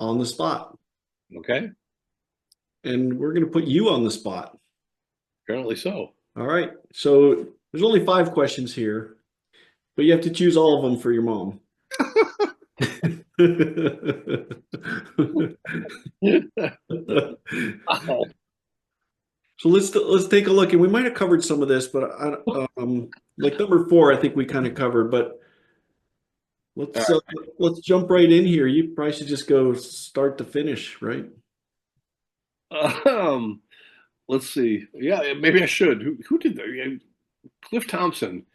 on the spot. Okay, And we're going to put you on the spot. apparently so. All right. So there's only five questions here, but you have to choose all of them for your mom. Wow. So let's take a look, and we might have covered some of this, but like number four, I think we kind of covered. But All let's uh, let's jump right in here. You probably should just go start to finish, right? right. Let's see. Yeah, maybe I should. Who did that? Yeah, Cliff Thompson.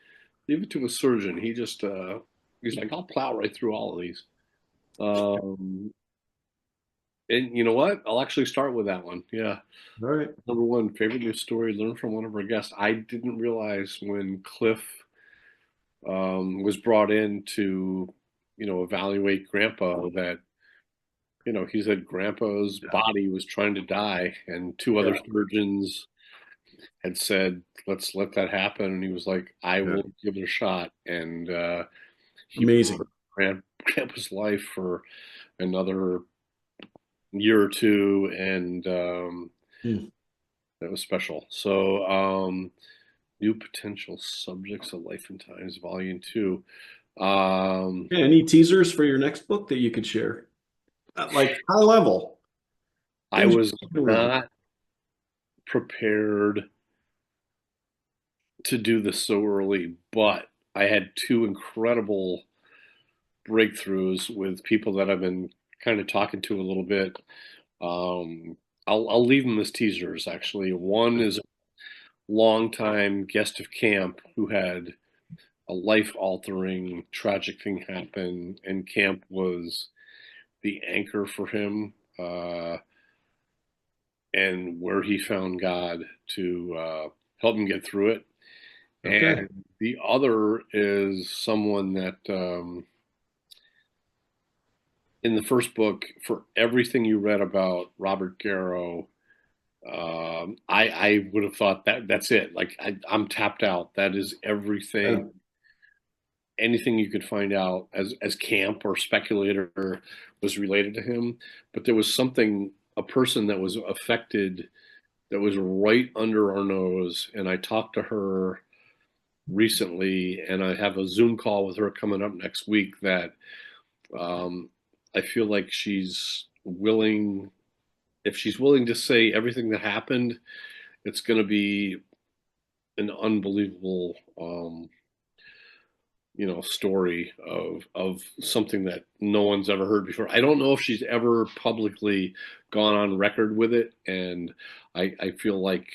Leave it to a surgeon. He's like, I'll plow right through all of these. Um, and you know what? I'll actually start with that one. Yeah. All right. Number one, favorite news story, learn from one of our guests. I didn't realize when Cliff was brought in to, evaluate Grandpa that, he said Grandpa's Yeah. body was trying to die, and two other Yeah. surgeons had said, let's let that happen. And he was like, I Yeah. will give it a shot. And he Amazing. preserved Grandpa's life for another year or two. And Hmm. that was special. So, new potential subjects of life and times, volume two. Um, Yeah, any teasers for your next book that you could share? Like high level I things was you're working on. not prepared to do this so early, but I had two incredible breakthroughs with people that I've been kind of talking to a little bit. Um, I'll leave them as teasers. Actually, one is a longtime guest of camp who had a life-altering, tragic thing happen, and camp was the anchor for him, and where he found God to help him get through it. Okay. And the other is someone that in the first book, for everything you read about Robert Garrow, I would have thought that that's it. Like I'm tapped out. That is Yeah. everything. Anything you could find out as camp or speculator was related to him, but there was something, a person that was affected, that was right under our nose, and I talked to her recently, and I have a Zoom call with her coming up next week. That um, I feel like she's willing, if she's willing to say everything that happened, it's going to be an unbelievable, story of something that no one's ever heard before. I don't know if she's ever publicly gone on record with it, and I feel like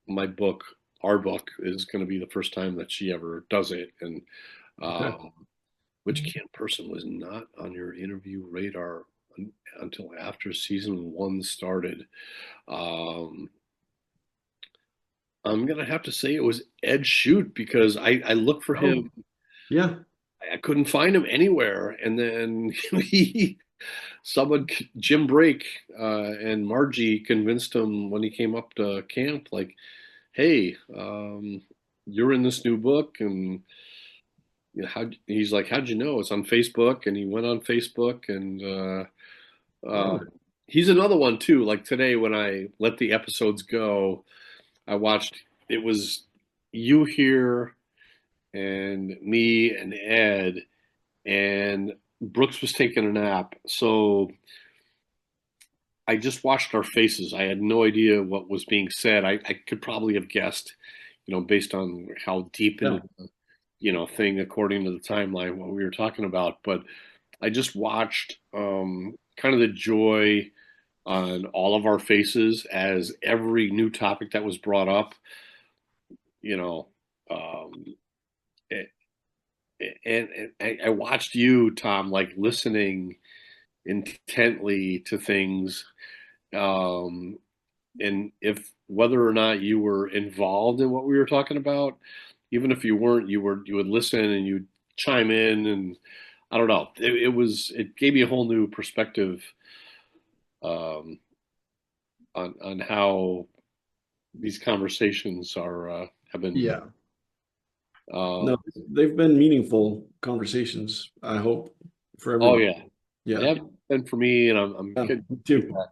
my book, our book, is going to be the first time that she ever does it. And Okay. um, which camp person was not on your interview radar until after season one started? Um, I'm gonna have to say it was Ed Shute, because I looked for Oh, him. yeah. I couldn't find him anywhere, and then he, someone, Jim Brake, and Margie convinced him when he came up to camp, like, "Hey, you're in this new book," and he's like, "How'd you know?" It's on Facebook, and he went on Facebook, and uh, Good. he's another one too. Like today, when I let the episodes go, I watched. It was you here and me and Ed, and Brooks was taking a nap. So I just watched our faces. I had no idea what was being said. I could probably have guessed, based on how deep into Yeah. the, thing, according to the timeline, what we were talking about. But I just watched kind of the joy on all of our faces as every new topic that was brought up, you know, um, it, and I watched you, Tom, like listening intently to things, um, and if whether or not you were involved in what we were talking about, even if you weren't, you would listen and you'd chime in, and I don't know, it gave me a whole new perspective, um, on how these conversations are have been. Yeah. Um, No, they've been meaningful conversations, I hope, for oh everyone. yeah, Yeah. yeah. 10 for me, and I'm Yeah, getting me get too. that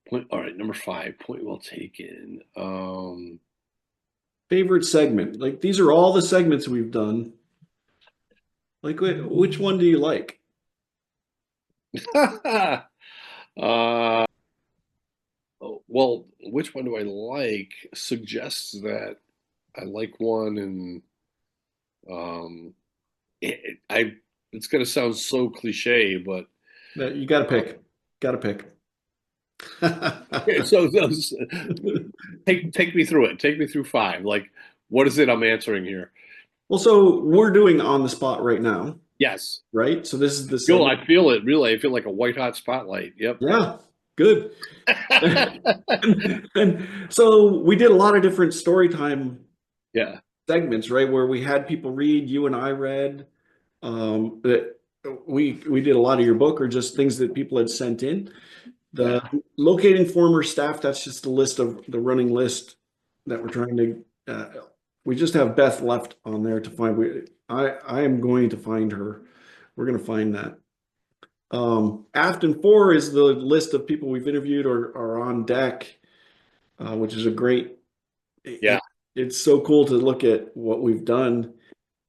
point. All right, number five, point well taken. Favorite segment? Like these are all the segments we've done. Like which one do you like? uh, well, which one do I like? Suggests that I like one, and um, I. It's gonna sound so cliche, but That you got to uh, pick. Got to pick. so take me through it. Take me through five. Like, what is it I'm answering here? Well, so we're doing on the spot right now, Yes. right? So this is the Feel segment. I feel it really. I feel like a white hot spotlight. Yep. Yeah, good. And so we did a lot of different story time Yeah. segments, right? Where we had people read, you and I read. That we did a lot of your book or just things that people had sent in. The Yeah. locating former staff, that's just a list of the running list that we're trying to we just have Beth left on there to find. I am going to find her. We're going to find that. Afton 4 is the list of people we've interviewed or are on deck, which is a great, Yeah. it, it's so cool to look at what we've done,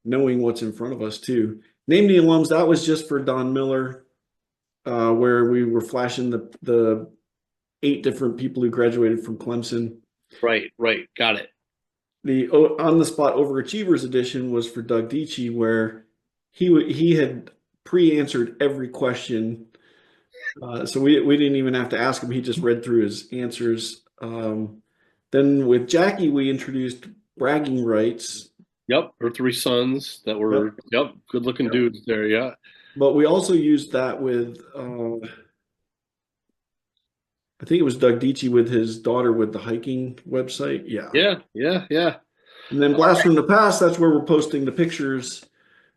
knowing what's in front of us too. Name the alums, that was just for Don Miller, where we were flashing the 8 different people who graduated from Clemson. Right. Right. Got it. The on the spot overachievers edition was for Doug Dietschy, where he had pre-answered every question. So we didn't even have to ask him. He just read through his answers. Then with Jackie, we introduced bragging rights. Yep. Her three sons that Yep. were good looking Yep. dudes there. Yeah. But we also used that with I think it was Doug Dietschy with his daughter with the hiking website. Yeah. Yeah. Yeah. Yeah. And then Blast from the Past, that's where we're posting the pictures.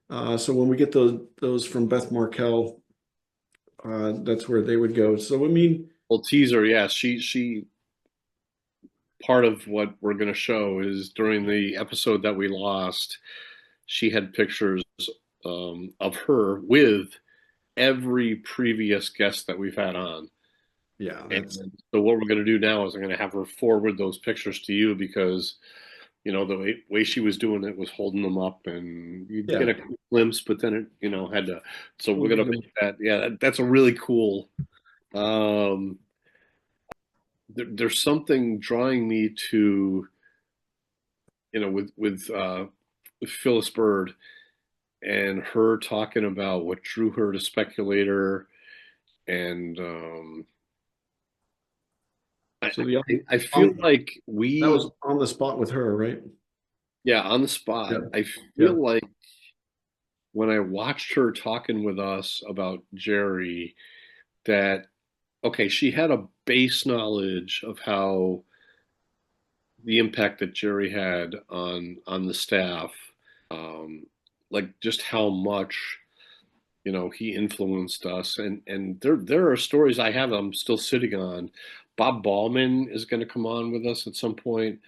So when we get those from Beth Markel, that's where they would go. So I mean, Well, teaser. Yeah. She part of what we're going to show is during the episode that we lost, she had pictures of her with every previous guest that we've had on. yeah, And that's so what we're going to do now is I'm going to have her forward those pictures to you because the way she was doing it was holding them up and you'd get yeah. a glimpse, but then it had to. So we're We'll going get to them. make that. Yeah, that's a really cool. Um, there's something drawing me to with Phyllis Bird and her talking about what drew her to Speculator and So the I feel um, like that we was on the spot with her, right? yeah on the spot. Yeah, I yeah. feel like when I watched her talking with us about Jerry that okay, she had a base knowledge of how the impact that Jerry had on the staff, like just how much he influenced us, and there are stories I have I'm still sitting on. Bob Ballman is going to come on with us at some point,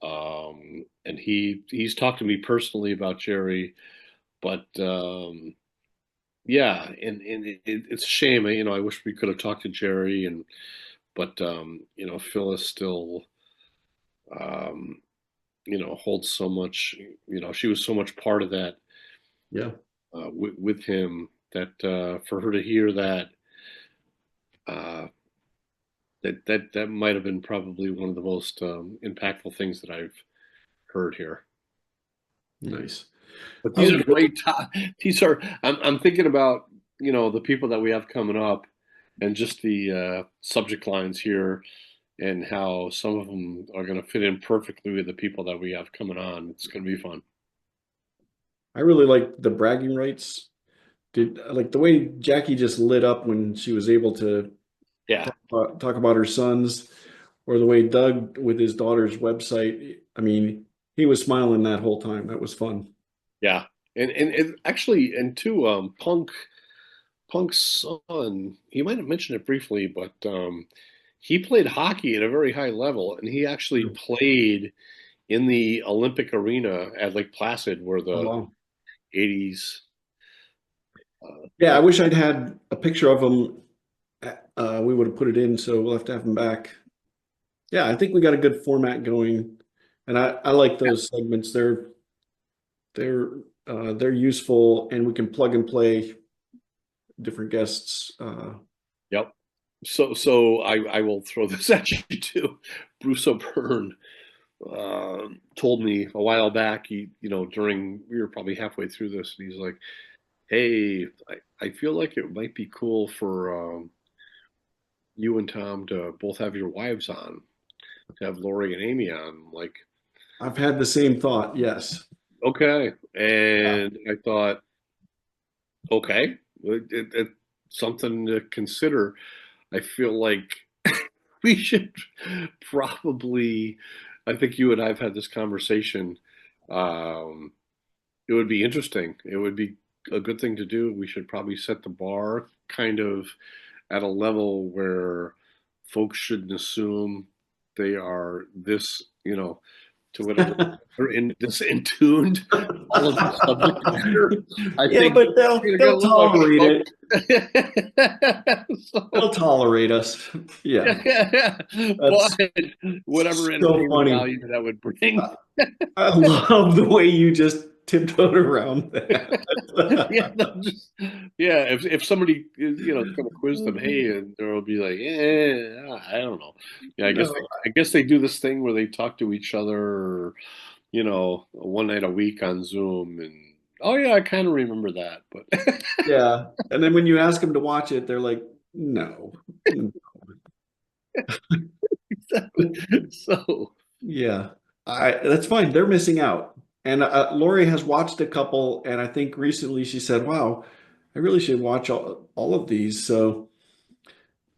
and he's talked to me personally about Jerry, but yeah, and it's a shame. I wish we could have talked to Jerry, but Phyllis still, um, holds so much. She was so much part of that Yeah. with him that for her to hear that, uh, that might have been probably one of the most impactful things that I've heard here. Nice. But I these was are great. These are. I'm thinking about the people that we have coming up, and just the subject lines here, and how some of them are going to fit in perfectly with the people that we have coming on. It's going to be fun. I really like the bragging rights. Did like the way Jackie just lit up when she was able to Yeah, talk about her sons, or the way Doug with his daughter's website. I mean, he was smiling that whole time. That was fun. yeah, and actually, and too, Punk's son. He might have mentioned it briefly, but he played hockey at a very high level, and he actually played in the Olympic arena at Lake Placid, where Oh the wow. '80s Yeah, I wish I'd had a picture of them. We would have put it in, so we'll have to have them back. Yeah, I think we got a good format going, and I like those segments. They're they're useful, and we can plug and play different guests. Yep. So I will throw this at you too. Bruce O'Byrne told me a while back. During we were probably halfway through this, and he's like, "Hey, I feel like it might be cool for you and Tom to both have your wives on, to have Lori and Amy on." Like, I've had the same thought. Yes. okay, Yeah. and I thought, okay, it's something to consider. I feel like we should probably. I think you and I've had this conversation. Um, it would be interesting. It would be a good thing to do. We should probably set the bar kind of at a level where folks shouldn't assume they are this, to whatever they're in this in tuned all of the subject matter. I Yeah, think but we're gonna they'll get a little tolerate it. unspoken. They'll So tolerate us. Yeah, yeah, that's but whatever so entertainment funny. value that would bring. I love the way you just tiptoed around Yeah, that. they'll just yeah. If somebody is going to quiz them, hey, and they'll be like, yeah, I don't know. Yeah, No, I guess they do this thing where they talk to each other, one night a week on Zoom, and oh yeah, I kind of remember that, but yeah. And then when you ask them to watch it, they're like, no. so Yeah, I that's fine. They're missing out. And Lori has watched a couple, and I think recently she said, "Wow, I really should watch all of these." So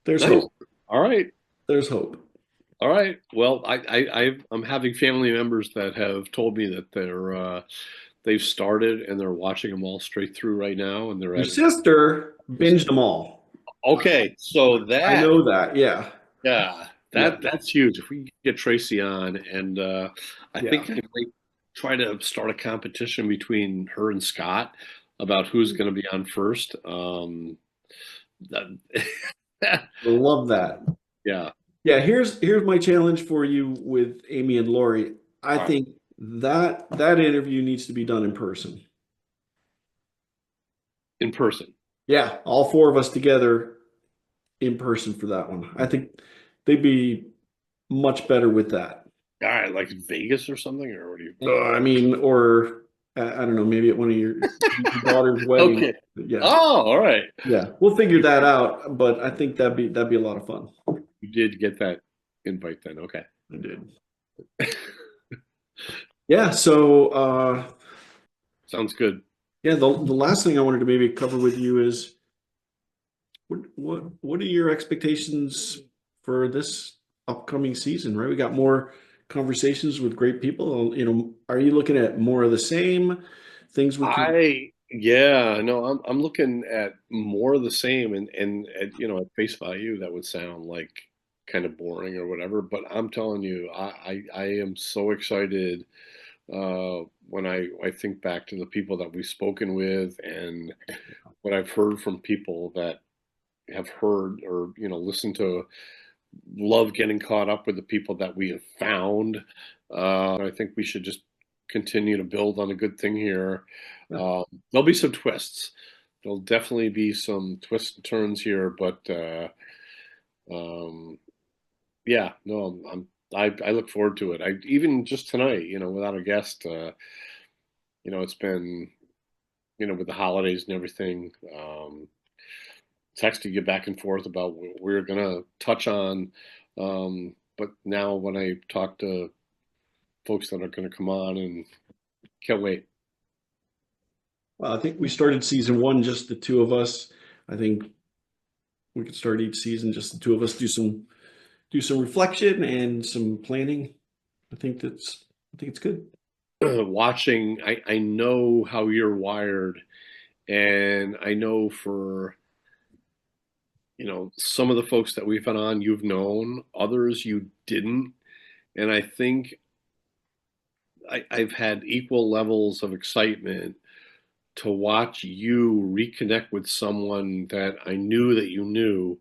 there's nice. hope. All right. There's hope. All right. Well, I'm having family members that have told me that they've started and they're watching them all straight through right now, and they're Your at sister binged them all. okay. So I that know that. Yeah, yeah, yeah, that's huge. If we can get Tracy on, and I yeah. think I might try to start a competition between her and Scott about who's going to be on first. That, I love that. yeah. Yeah, here's my challenge for you with Amy and Lori. I All right. think that interview needs to be done in person. In person. Yeah, all four of us together in person for that one. I think they'd be much better with that. All right, like Vegas or something, or what do you? I mean, or I don't know, maybe at one of your daughter's wedding. Okay. Yeah, Oh, all right. yeah, we'll figure that out. But I think that'd be a lot of fun. You did get that invite then. Okay. I did. Yeah. So Sounds good. yeah, the last thing I wanted to maybe cover with you is what are your expectations for this upcoming season? Right, we got more conversations with great people. Are you looking at more of the same things we can? Yeah, no, I'm looking at more of the same, and at at face value that would sound like kind of boring or whatever, but I'm telling you, I am so excited when I think back to the people that we've spoken with and what I've heard from people that have heard or listened to, love getting caught up with the people that we have found. I think we should just continue to build on a good thing here. There'll be some twists. There'll definitely be some twists and turns here, but um, yeah, no, I look forward to it. I even just tonight, without a guest, it's been with the holidays and everything. Texting you back and forth about what we're gonna touch on. But now when I talk to folks that are gonna come on, and can't wait. Well, I think we started season one just the two of us. I think we could start each season just the two of us do some reflection and some planning. I think it's good. Watching, I know how you're wired, and I know for some of the folks that we've had on, you've known, others you didn't, and I think I've had equal levels of excitement to watch you reconnect with someone that I knew that you knew,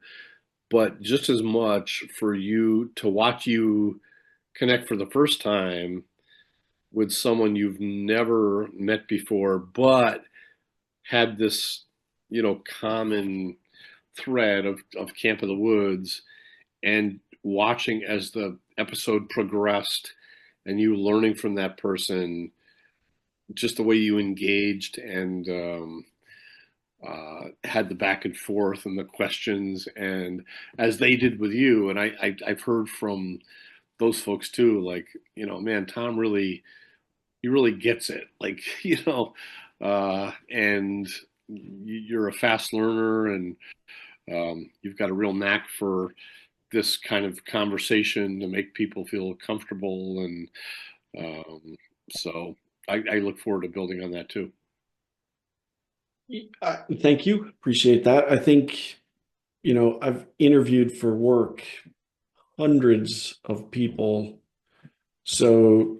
but just as much for you to watch you connect for the first time with someone you've never met before, but had this, common thread of Camp of the Woods, and watching as the episode progressed and you learning from that person, just the way you engaged and had the back and forth and the questions, and as they did with you. And I've heard from those folks too, like, man, Tom really, he really gets it. Like, and you're a fast learner, and you've got a real knack for this kind of conversation to make people feel comfortable. And um, so I look forward to building on that too. Thank you. Appreciate that. I think, I've interviewed for work hundreds of people. So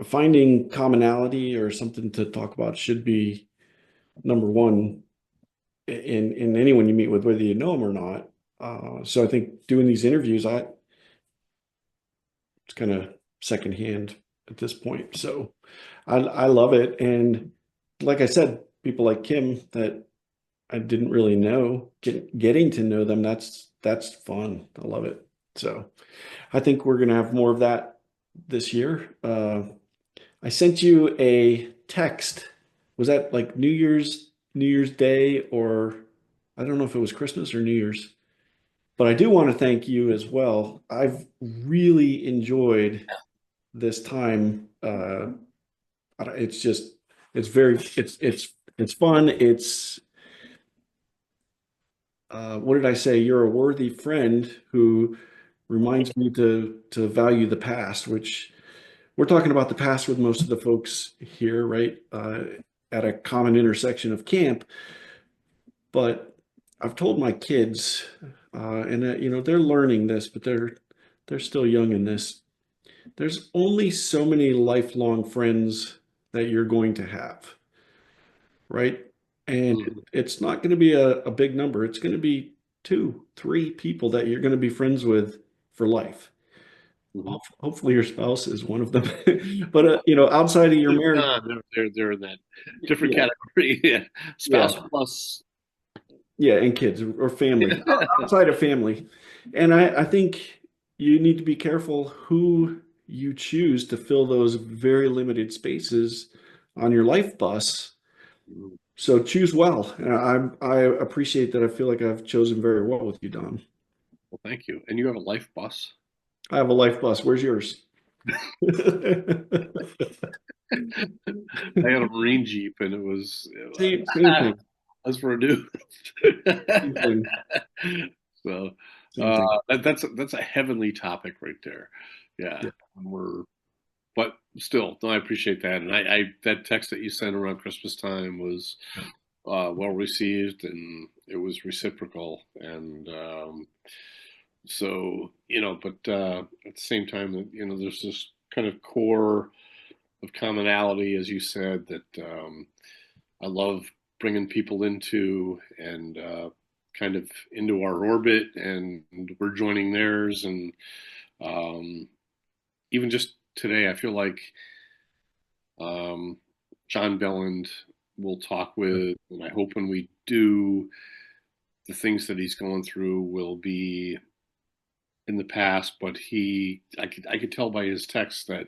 finding commonality or something to talk about should be number one in anyone you meet with, whether you know them or not. So I think doing these interviews, it's kind of secondhand at this point. So I love it. And like I said, people like Kim that I didn't really know, getting to know them, that's fun. I love it. So I think we're gonna have more of that this year. I sent you a text. Was that like New Year's Day, or I don't know if it was Christmas or New Year's? But I do want to thank you as well. I've really enjoyed this time. It's just it's fun. It's what did I say? You're a worthy friend who reminds me to value the past, which we're talking about the past with most of the folks here, right? At a common intersection of camp. But I've told my kids, and they're learning this, but they're still young in this. There's only so many lifelong friends that you're going to have, right? And Mhm. it's not going to be a big number. It's going to be two, three people that you're going to be friends with for life. Mhm. Hopefully your spouse is one of them. But outside of your marriage, They're in that different yeah, category. Yeah. yeah, Spouse plus. yeah, and kids or family, outside of family. And I think you need to be careful who you choose to fill those very limited spaces on your life bus. So choose well. And I appreciate that. I feel like I've chosen very well with you, Don. Well, thank you. And you have a life bus? I have a life bus. Where's yours? I had a Marine Jeep, and it was Same thing. that's for a dude. Same thing. So Same thing. that's a heavenly topic right there. Yeah, Yeah. we're but still, no, I appreciate that. And I that text that you sent around Christmas time was well received, and it was reciprocal. And so, but at the same time, there's this kind of core of commonality, as you said, that I love bringing people into, and kind of into our orbit, and we're joining theirs. And um, even just today, I feel like um, John Belland will talk with, and I hope when we do, the things that he's going through will be in the past. But I could tell by his text that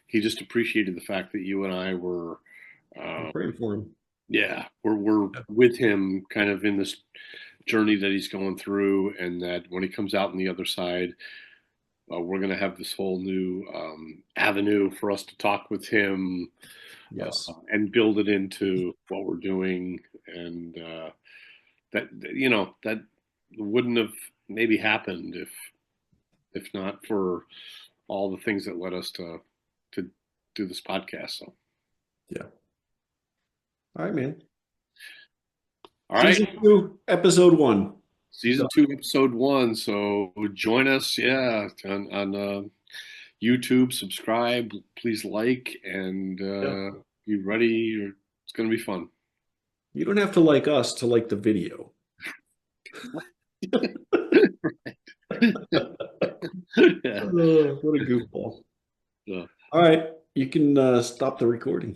he just appreciated the fact that you and I were, I'm uh, praying for him. yeah, we're Yeah. with him kind of in this journey that he's going through, and that when he comes out on the other side, we're going to have this whole new avenue for us to talk with him, Yes. and build it into what we're doing. And that wouldn't have maybe happened if not for all the things that led us to do this podcast. So, Yeah. All right, man. all right, Season 2, episode 1. season Done. 2, episode 1. So join us, yeah, on YouTube. Subscribe, please like, and Yeah. be ready. It's going to be fun. You don't have to like us to like the video. Yeah. Oh, what a goofball. Yeah. All right, you can stop the recording.